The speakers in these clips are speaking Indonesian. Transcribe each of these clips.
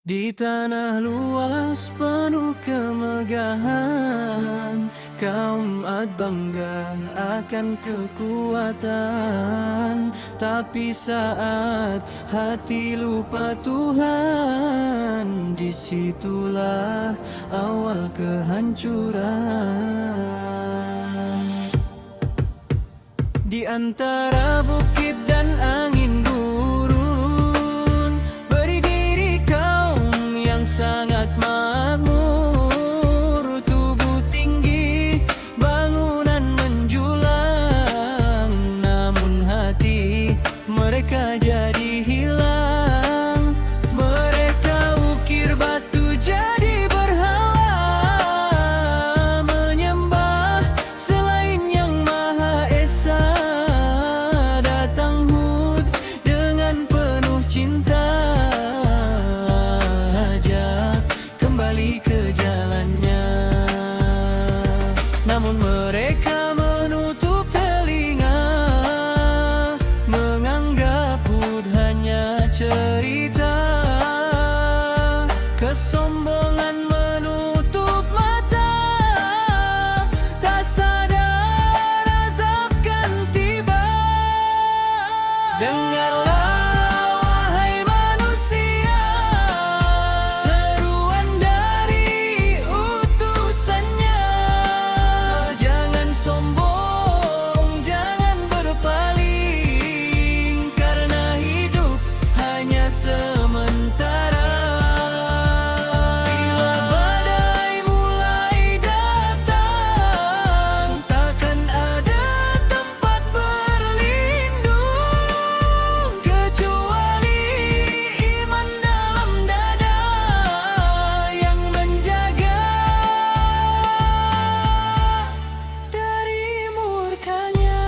Di tanah luas penuh kemegahan, kaum Ad bangga akan kekuatan. Tapi saat hati lupa Tuhan, disitulah awal kehancuran. Di antara bukit dan angin gurun, berdiri kaum yang sangat makmur. Tubuh tinggi, bangunan menjulang, namun hati mereka jadi hilang. Mereka ukir batu jadi berhala, menyembah selain yang Maha Esa. Datang Hud dengan penuh cinta, ajak kembali ke jalannya. Namun mereka menutup telinga, menganggap Hud hanya cerita. Kesombongan menutup mata, tak sadar azab kan tiba. Dengarlah wahai manusia, seruan dari utusannya. Jangan sombong, jangan berpaling, karena hidup hanya sementara. Bila badai mulai datang, takkan ada tempat berlindung kecuali iman dalam dada yang menjaga dari murkanya.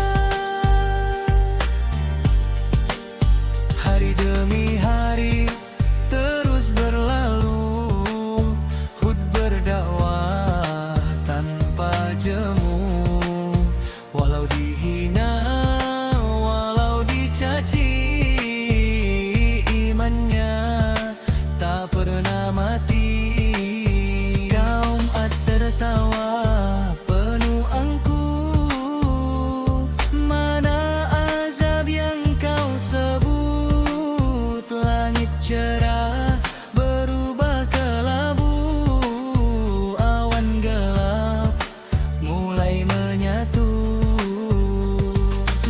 Hari demi hari terus berlalu, Hud berdakwah tanpa jemu. Walau dihina, walau dicaci, imannya tak pernah mati. Kaum Ad tertawa penuh angkuh, mana azab yang kau sebut. Langit cerah berubah kelabu, awan gelap mulai menyatu.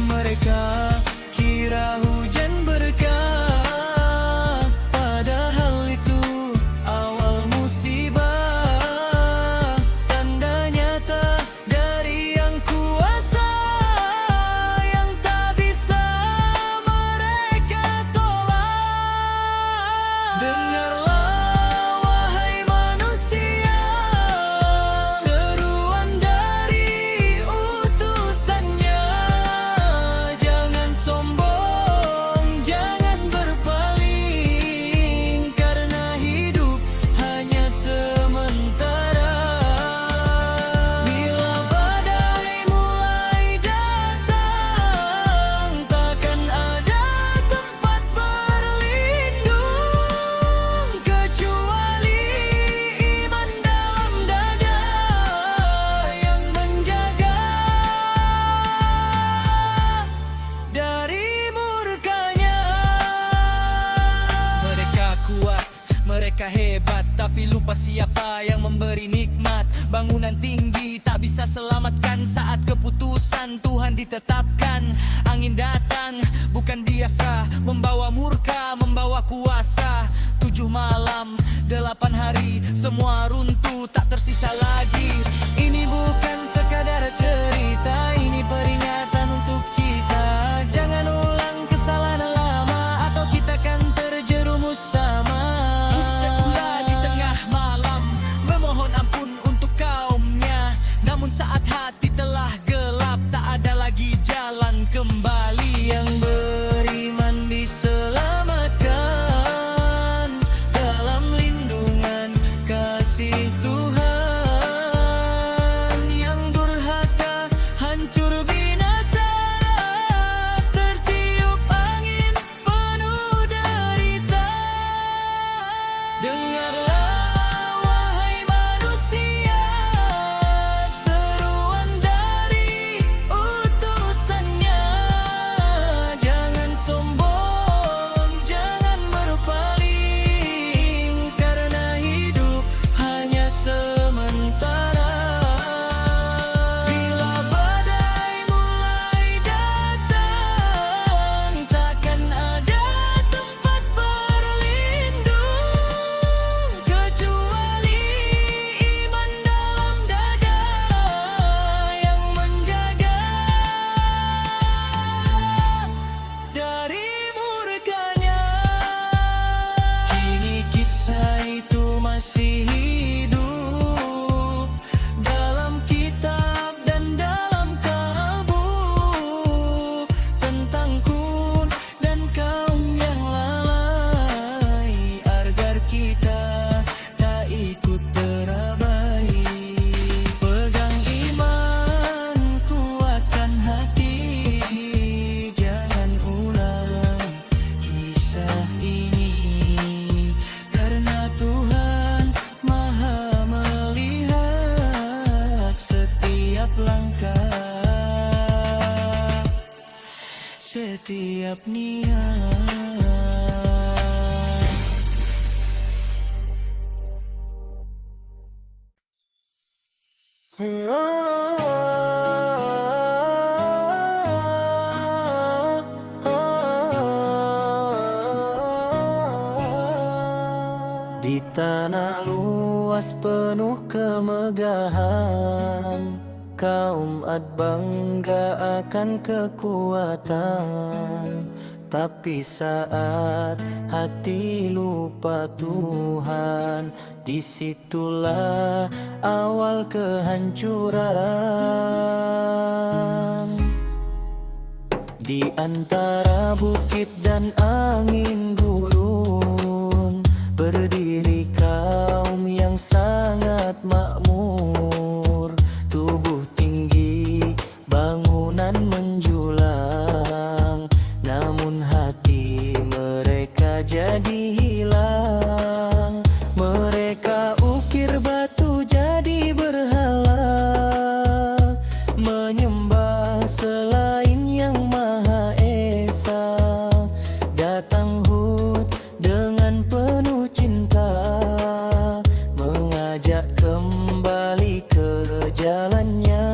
Mereka kira hujan berkah, padahal itu awal musibah. Tanda nyata dari yang kuasa, yang tak bisa mereka tolak. Dengarlah wahai manusia, seruan dari utusannya. Jangan sombong, jangan berpaling, karena hidup hanya sementara. Bila badai mulai datang, takkan ada tempat berlindung kecuali iman dalam dada yang menjaga dari murkanya. Mereka kuat, mereka hebat, tapi lupa siapa yang memberi nikmat. Bangunan tinggi tak bisa selamatkan saat keputusan Tuhan ditetapkan. Angin datang bukan biasa, membawa murka, membawa kuasa. 7 malam, 8 hari, semua runtuh, tak tersisa lagi. Ini bukan sekadar cerita, ini peringatan untuk kita. Jangan ulang kesalahan lama, atau kita kan terjerumus sama. Pula di tengah malam memohon ampun untuk kaumnya, namun saat hati telah gelap, tak ada lagi jalan kembali. Yang beriman diselamatkan dalam lindungan kasih Tuhan. Yang setiap niat. Di tanah luas penuh kemegahan, kaum Ad bangga akan kekuatan. Tapi saat hati lupa Tuhan, disitulah awal kehancuran. Di antara bukit dan angin gurun, berdiri kaum yang sangat makmur. Tubuh tinggi, bangunan menjulang, namun hati mereka jadi hilang. Mereka ukir batu jadi berhala, menyembah selain Yang Maha Esa. Datang Hud dengan penuh cinta, mengajak kembali ke jalannya.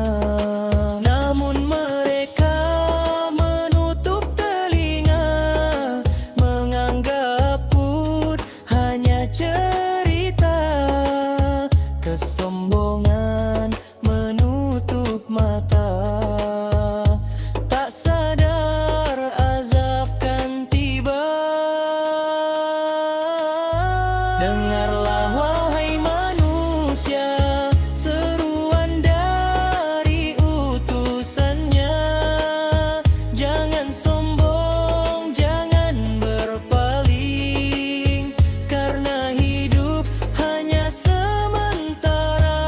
Namun mereka menutup telinga, menganggap Hud hanya cerita. Kesombongan menutup mata, tak sadar azab kan tiba. Dengarlah wahai manusia, seruan dari utusannya. Jangan sombong, jangan berpaling, karena hidup hanya sementara.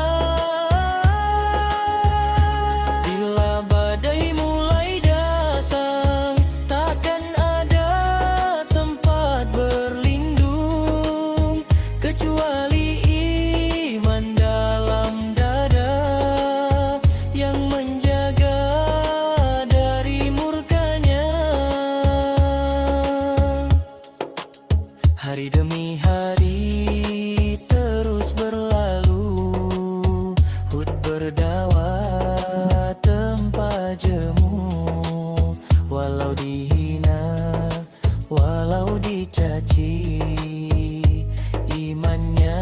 Bila badai mulai datang, takkan ada tempat berlindung kecuali iman dalam dada yang menjaga dari murkanya. Hari demi hari terus berlalu, Hud berdakwah tanpa jemu. Walau dihina, walau dicaci, imannya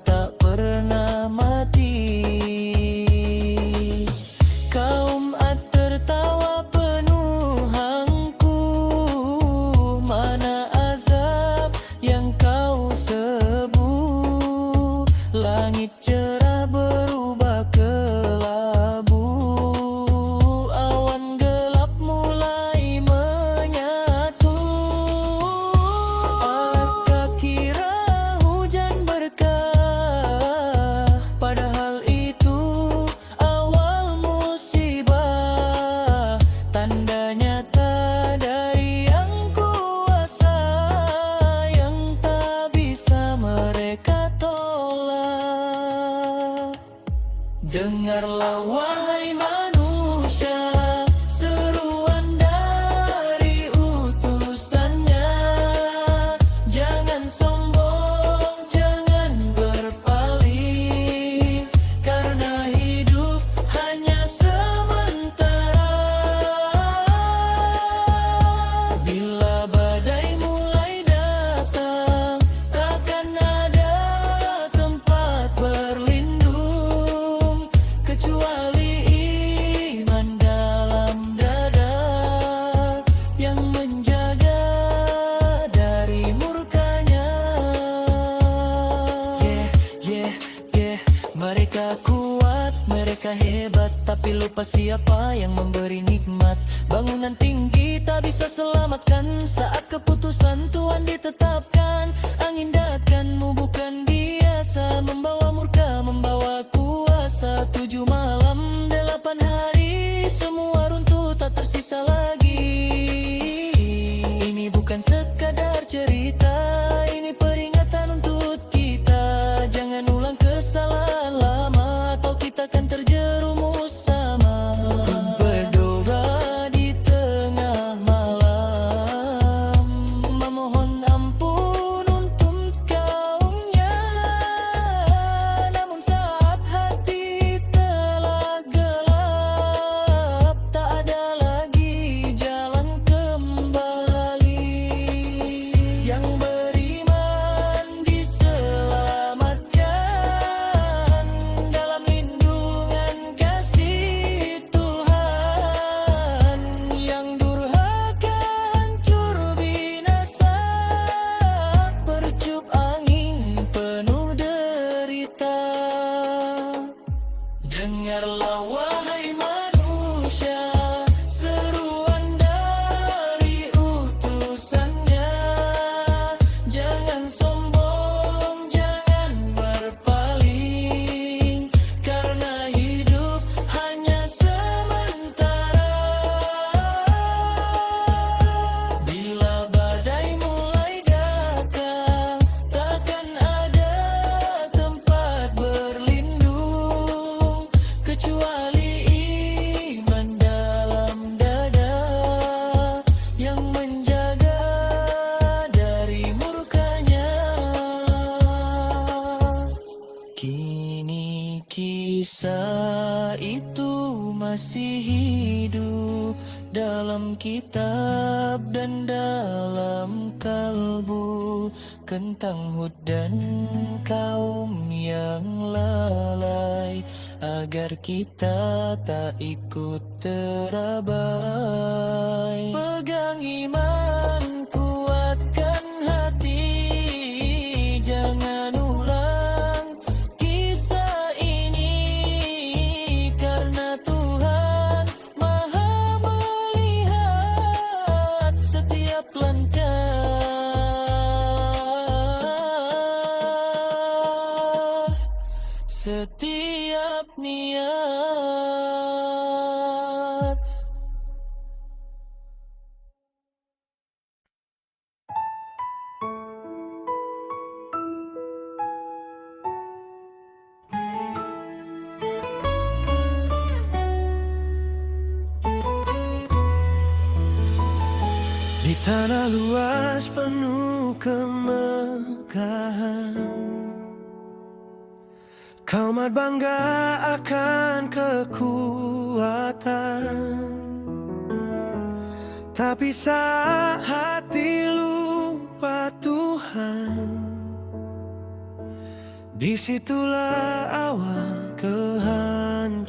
tak pernah mati. Kaum Ad tertawa penuh angkuh, mana azab yang kau sebu. Langit cerah berubah kelabu, awan gelap mulai menyatu. Adakah kira hujan berkah, padahal itu awal musibah. Tanda nyata dari Yang Kuasa yang tak bisa mereka tolak. Dengarlah wahai manusia, seruan dari utusannya. Jangan sombong, jangan berpaling, karena hidup hanya sementara. Bila badai mulai datang, takkan ada tempat berlindung kecuali iman dalam dada yang menjaga dari murkanya. Mereka kuat, mereka hebat, tapi lupa siapa yang memberi nikmat. Bangunan tinggi tak bisa selamatkan saat keputusan Tuhan ditetapkan. Angin datangmu bukan biasa, membawa murka, membawa kuasa. 7 malam 8 hari, semua runtuh tak tersisa lagi. Ini bukan sekadar cerita, ini peringatan untuk kita. Jangan ulang kesalahan lama, atau kita akan terjerumus sama. Berdoa di tengah malam, Kisah itu masih hidup dalam kitab dan dalam kalbu, tentang Hud dan kaum yang lalai, agar kita tak ikut terabai. Pegang iman, kuatkan hati, jangan ulang kisah ini, karena Tuhan Maha melihat setiap langkah, setiap niat. Di tanah luas penuh kemegahan, kau mat bangga akan kekuatan. Tapi saat hati lupa Tuhan, disitulah awal kehancuran.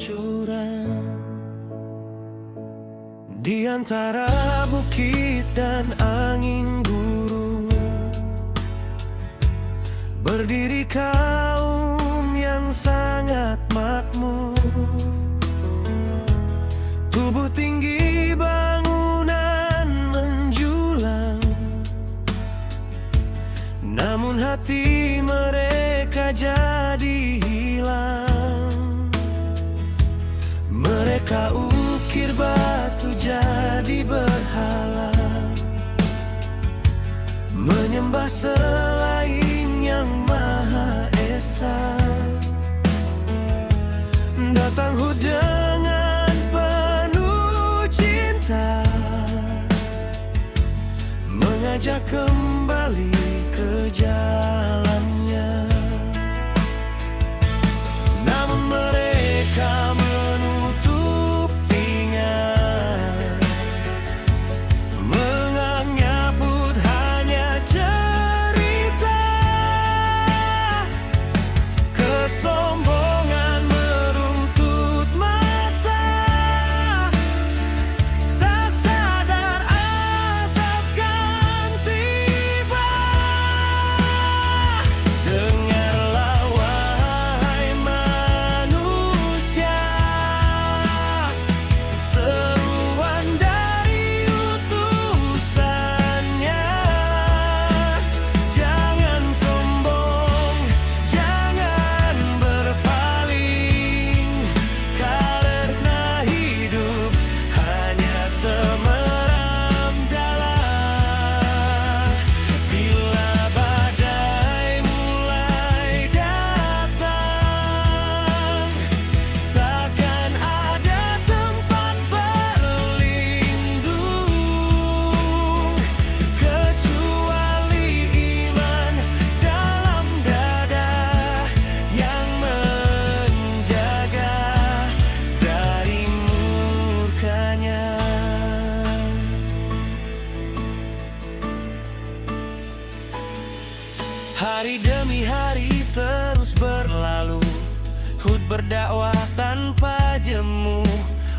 Di antara bukit dan angin gurun, berdiri kaum yang sangat makmur. Tubuh tinggi bangunan menjulang, namun hati mereka jadi hilang. Mereka ukir batu jadi berhala, menyembah selain yang Maha Esa. Datang Hud dengan penuh cinta, mengajak kembali ke jalannya. Namun mereka menutup telinga, menganggap Hud hanya cerita. Kesombongan meruntut mata, tak sadar azab kan tiba. Dengarlah wahai manusia, seruan dari utusannya. Jangan sombong, jangan berpaling, karena hidup hanya semeram dalam. Bila badai mulai datang, takkan ada tempat berlindung, kecuali iman dalam dada yang menjaga dari murkanya. Hari demi hari terus berlalu, Hud berdakwah tanpa jemu.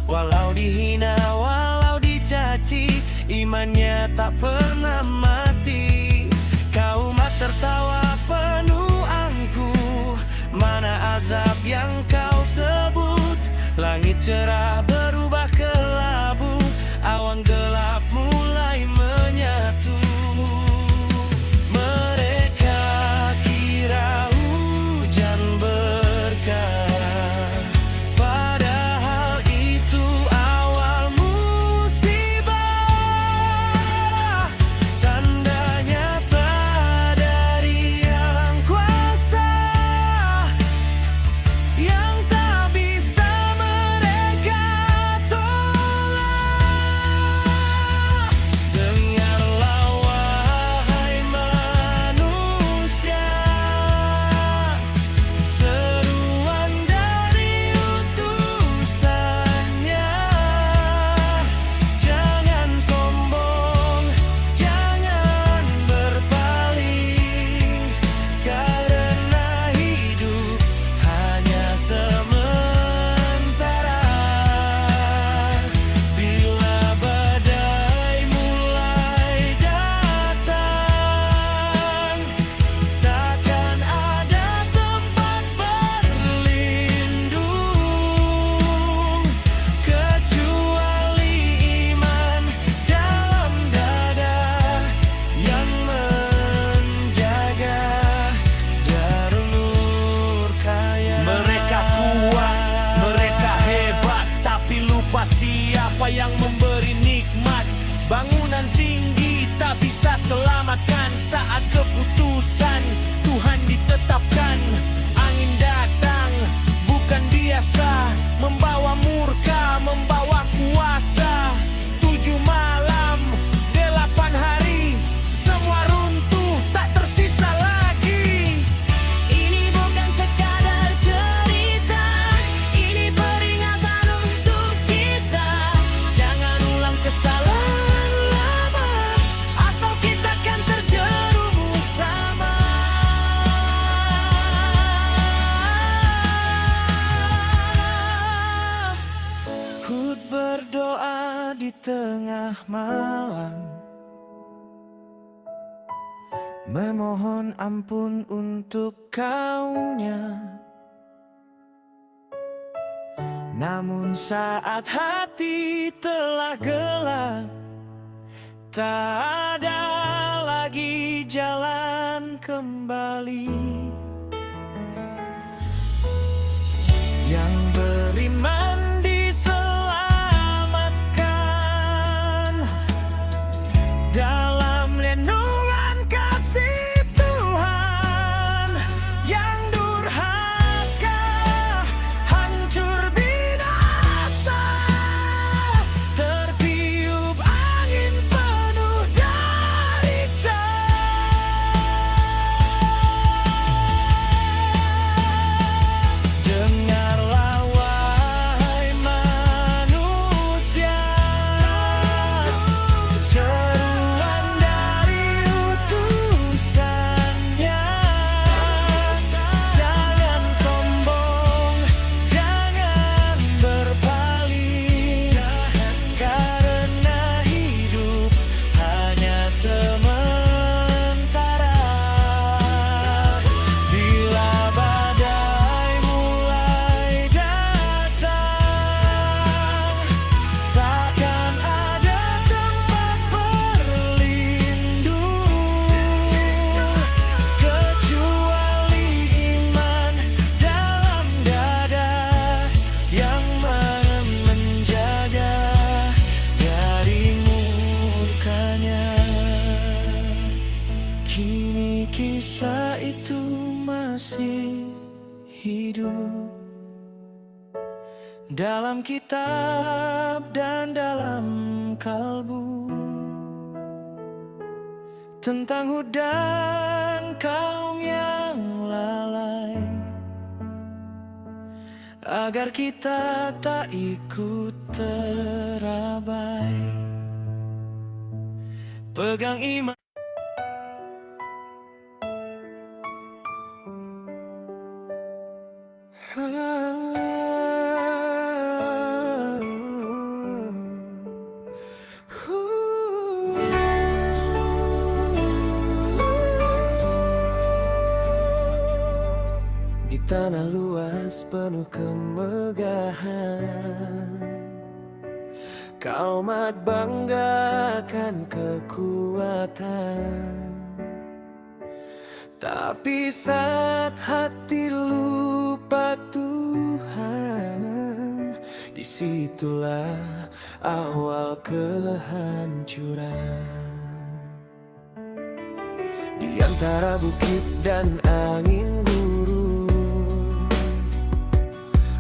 Walau dihina, walau dicaci, imannya tak pernah mati. Kaum tertawa penuh angkuh, mana azab yang kau sebut. Langit cerah berubah kelabu, awan gelap mulai menyatu. Mereka kira hujan berkah, padahal itu awal musibah. Tanda berdakwa yang memberi nikmat. Bangunan tinggi tak bisa selamatkan saat keputusan Tuhan ditetapkan. Angin datang bukan biasa, membawa murka, membawa kuasa. 7 malam, 8 hari, semua runtuh tak tersisa lagi. Ini bukan sekadar cerita, ini peringatan untuk kita. Jangan ulang kesalahan lama, atau kita akan terjerumus sama. Hud berdoa di tengah malam, memohon ampun untuk kaumnya. Namun saat hati telah gelap, tak ada lagi jalan kembali. Yang beriman diselamatkan dalam lindungan kasih Tuhan. Yang durhaka hancur binasa, tertiup angin penuh derita. Dengarlah wahai manusia, seruan dari utusannya. Jangan sombong, jangan berpaling, karena hidup hanya sementara. Bila badai mulai datang, takkan ada tempat berlindung kecuali iman dalam dada yang menjaga dari murkanya. Kini kisah itu masih hidup dalam kitab dan dalam kalbu, tentang Hud dan kaum yang lalai, agar kita tak ikut terabai. Pegang iman. Di tanah luas penuh kemegahan, kau mat banggakan kekuatan. Tapi saat hati lupa Tuhan, disitulah awal kehancuran. Di antara bukit dan angin gurun,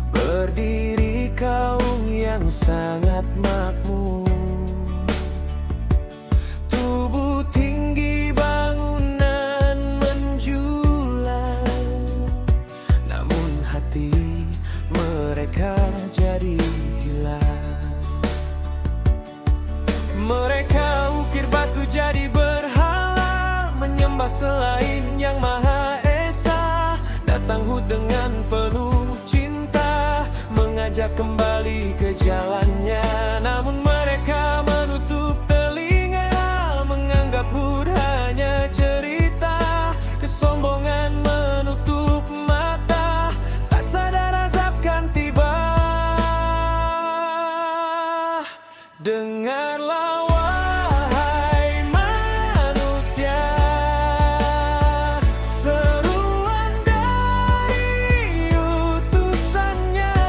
berdiri kaum yang sangat makmur. Tubuh tinggi, bangunan menjulang, namun hati mereka jadi hilang. Mereka ukir batu jadi berhala, menyembah selain yang Maha Esa. Datang Hud dengan penuh cinta, mengajak kembali ke jalannya. Namun mereka menutup telinga, menganggap Hud hanya cerita. Kesombongan menutup mata, tak sadar azab kan tiba. Dengarlah wahai manusia, seruan dari utusannya.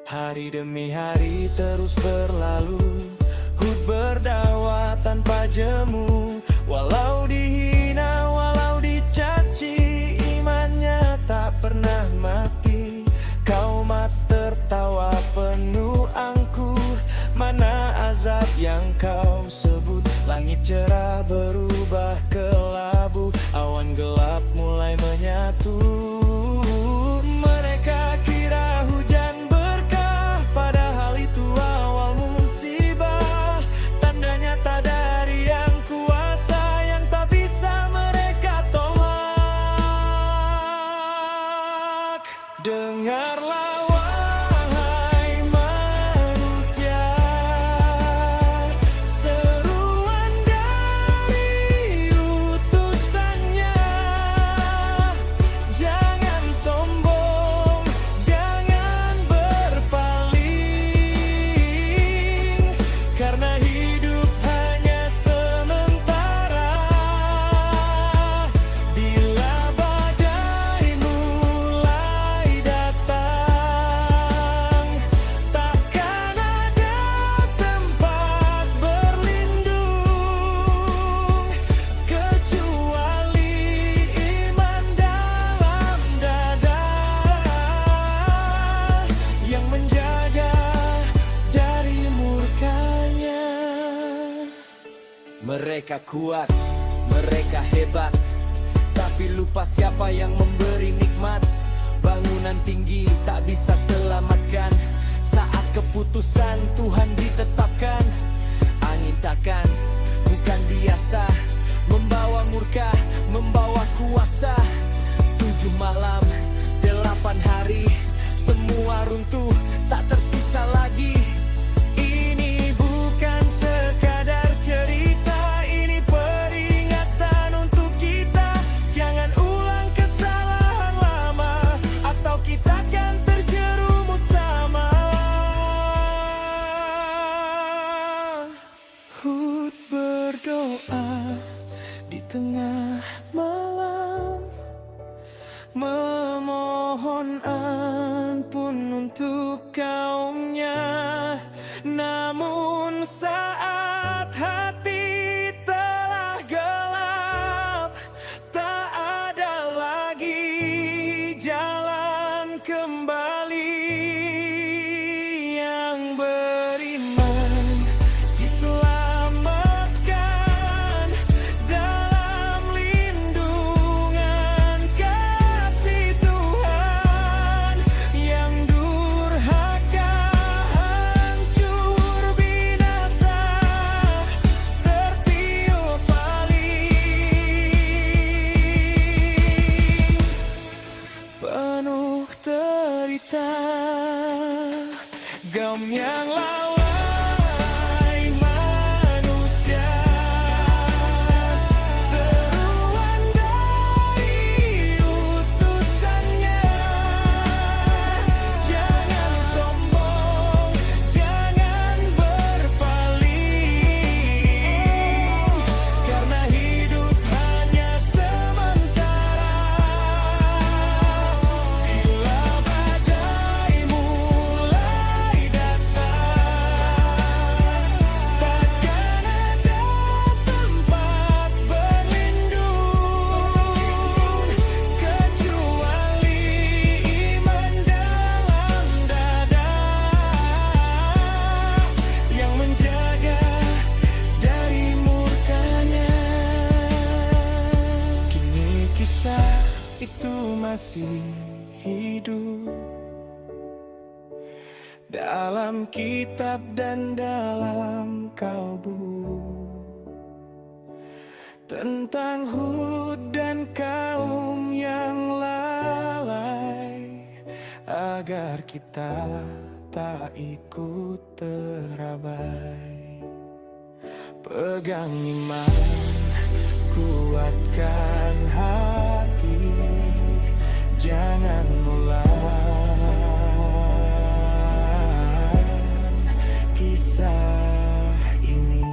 Hari demi hari terus berlalu, Hud berdakwah tanpa jemu. Walau dihina, walau dicaci, imannya tak pernah mati. Kaumat tertawa penuh angkuh, mana azab yang kau sebut. Langit cerah berubah kelabu, awan gelap mulai menyatu. Mereka kira hujan berkah, padahal itu awal musibah. Tanda nyata dari yang kuasa, yang tak bisa mereka tolak. Dengarlah wahai manusia, seruan dari utusannya. Jangan sombong, jangan berpaling, karena hidup hanya sementara. Bila badai mulai datang, takkan ada tempat berlindung kecuali iman dalam dada, yang menjaga dari murkanya. Mereka kuat, mereka hebat, tapi lupa siapa yang memberi nikmat. Bangunan tinggi tak bisa selamatkan, saat keputusan Tuhan ditetapkan. Angin takkan, bukan biasa, membawa murka, membawa kuasa. 7 malam, 8 hari, semua runtuh, tak tersisa lagi. Ini bukan sekadar cerita, ini peringatan untuk kita. Jangan ulang kesalahan lama, atau kita akan terjerumus sama. Hud berdoa di tengah malam, memohon ampun untuk kaumnya. Namun saat hati telah gelap, tak ada lagi jalan kembali. Yang beriman diselamatkan dalam lindungan kasih Tuhan. Yang durhaka hancur binasa, tertiup paling penuh derita. Gamyanglah wahai manusia, seruan dari utusannya. Jangan sombong, jangan berpaling, karena hidup hanya sementara. Bila badai mulai datang, takkan ada tempat berlindung kecuali iman dalam dada, yang menjaga dari murkanya. Kini kisah itu masih hidup dalam kitab dan dalam kalbu, tentang Hud dan kaum yang lalai, agar kita tak ikut terabai. Pegang iman, kuatkan hati, jangan ulang kisah ini.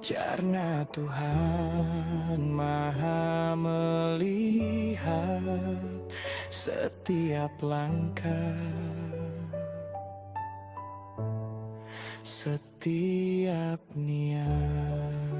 Karena Tuhan Maha melihat setiap langkah, setiap niat.